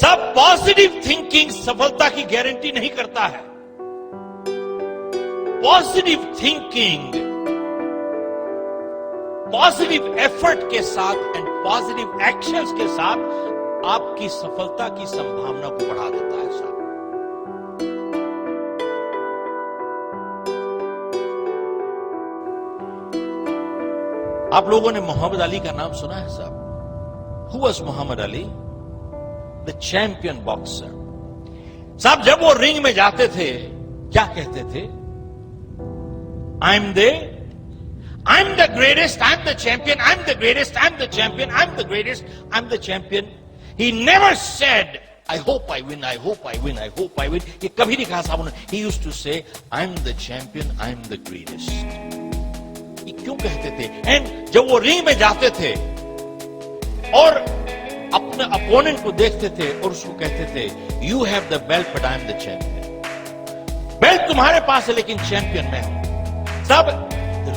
सब positive thinking सफलता की गारंटी नहीं करता है। पॉजिटिव थिंकिंग पॉजिटिव एफर्ट के साथ एंड पॉजिटिव एक्शंस के साथ आपकी सफलता की संभावना को बढ़ा देता है साहब। आप लोगों ने मोहम्मद अली का नाम सुना है साहब? Who was Muhammad Ali? The champion boxer. साहब जब वो रिंग में जाते थे क्या कहते थे? I'm the greatest, I'm the champion, I'm the greatest, I'm the champion, I'm the greatest, I'm the champion. He never said, I hope I win, I hope I win, I hope I win. ये कभी नहीं कहा साहब उन्होंने। He used to say, I'm the champion, I'm the greatest. ये क्यों कहते थे? एंड जब वो रिंग में जाते थे और अपने अपोनेंट को देखते थे और उसको कहते थे, You have the belt, but I'm the champion. Belt तुम्हारे पास है लेकिन चैंपियन मैं हूं। सब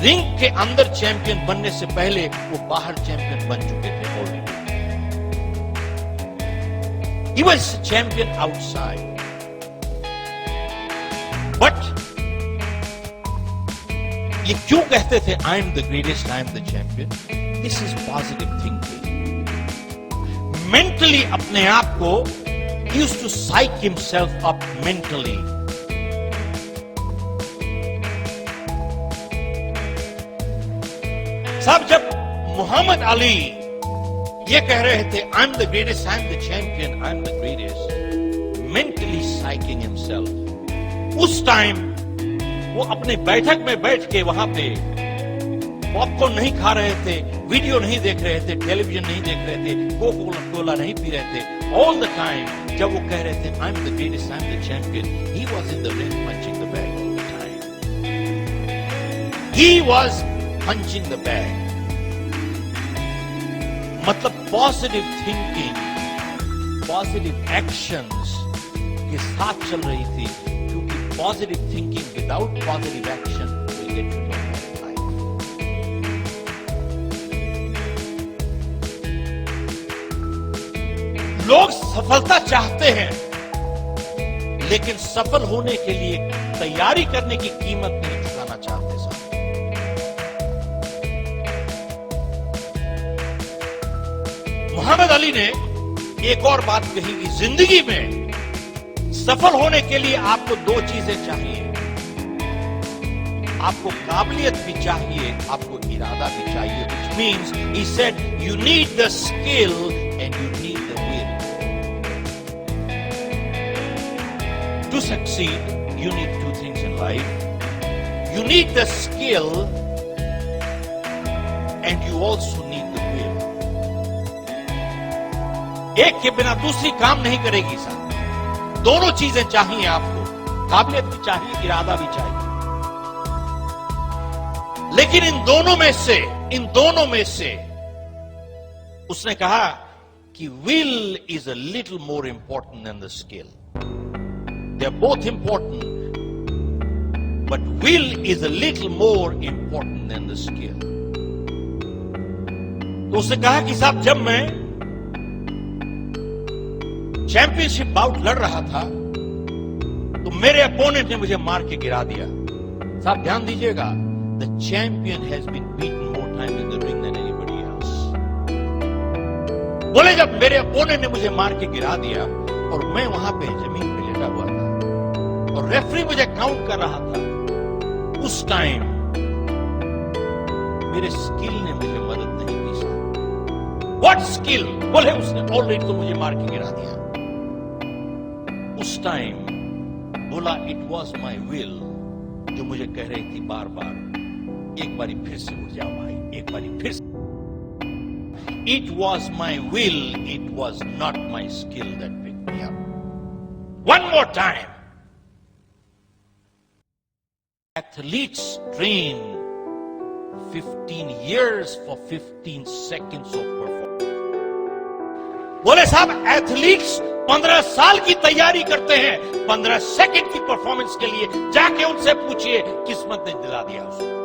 रिंग के अंदर चैंपियन बनने से पहले वो बाहर चैंपियन बन चुके थे already. He was champion outside. But ये क्यों कहते थे I am the greatest, I am the champion? This is positive thinking. Mentally अपने आप को he used to psych himself up mentally. साहब जब मोहम्मद अली ये कह रहे थे I am the greatest, I am the champion, I am the greatest, mentally psyching himself, उस टाइम वो अपने बैठक में बैठ के वहां पे पॉपकॉर्न नहीं खा रहे थे, वीडियो नहीं देख रहे थे, टेलीविजन नहीं देख रहे थे, कोका-कोला नहीं पी रहे थे। ऑल द टाइम जब वो कह रहे थे I am the greatest, I am the champion, he was in the ring punching the bag all the time. He was punching the bag. मतलब पॉजिटिव थिंकिंग, पॉजिटिव एक्शंस के साथ चल रही थी, क्योंकि positive thinking without positive action will get you not life. लोग सफलता चाहते हैं लेकिन सफल होने के लिए तैयारी करने की कीमत नहीं चुकाना चाहते साहब। मोहम्मद अली ने एक और बात कही कि जिंदगी में सफल होने के लिए आपको दो चीजें चाहिए, आपको काबिलियत भी चाहिए, आपको इरादा भी चाहिए। Which means he said you need the skill and you need the will. To succeed, you need two things in life. You need the skill and you also need the will. एक के बिना दूसरी काम नहीं करेगी साहब। दोनों चीजें चाहिए आपको, काबिलियत भी चाहिए, इरादा भी चाहिए। लेकिन इन दोनों में से उसने कहा कि will is a little more important than the skill. They are both important but will is a little more important than the skill. तो उसने कहा कि साहब जब मैं चैंपियनशिप बाउट लड़ रहा था तो मेरे अपोनेंट ने मुझे मार के गिरा दिया। साहब ध्यान दीजिएगा, the champion has been beaten more time in the ring than anybody else. बोले जब मेरे अपोनेंट ने मुझे मार के गिरा दिया और मैं वहां पे जमीन पे लेटा हुआ था और रेफरी मुझे काउंट कर रहा था, उस टाइम मेरे स्किल ने मुझे मदद नहीं की साहब। What skill? बोले उसने ऑलरेडी तो मुझे मार के गिरा दिया। उस टाइम बोला इट वॉज माई विल, जो मुझे कह रही थी बार बार, एक बारी फिर से उठ जाओ भाई, एक बारी फिर से। It was my will, it was not my skill that picked me up. One more time. Athletes train 15 years for 15 seconds of performance. बोले साहब एथलीट्स 15 साल की तैयारी करते हैं 15 सेकंड की परफॉर्मेंस के लिए। जाके उनसे पूछिए किस्मत ने दिला दिया उसको।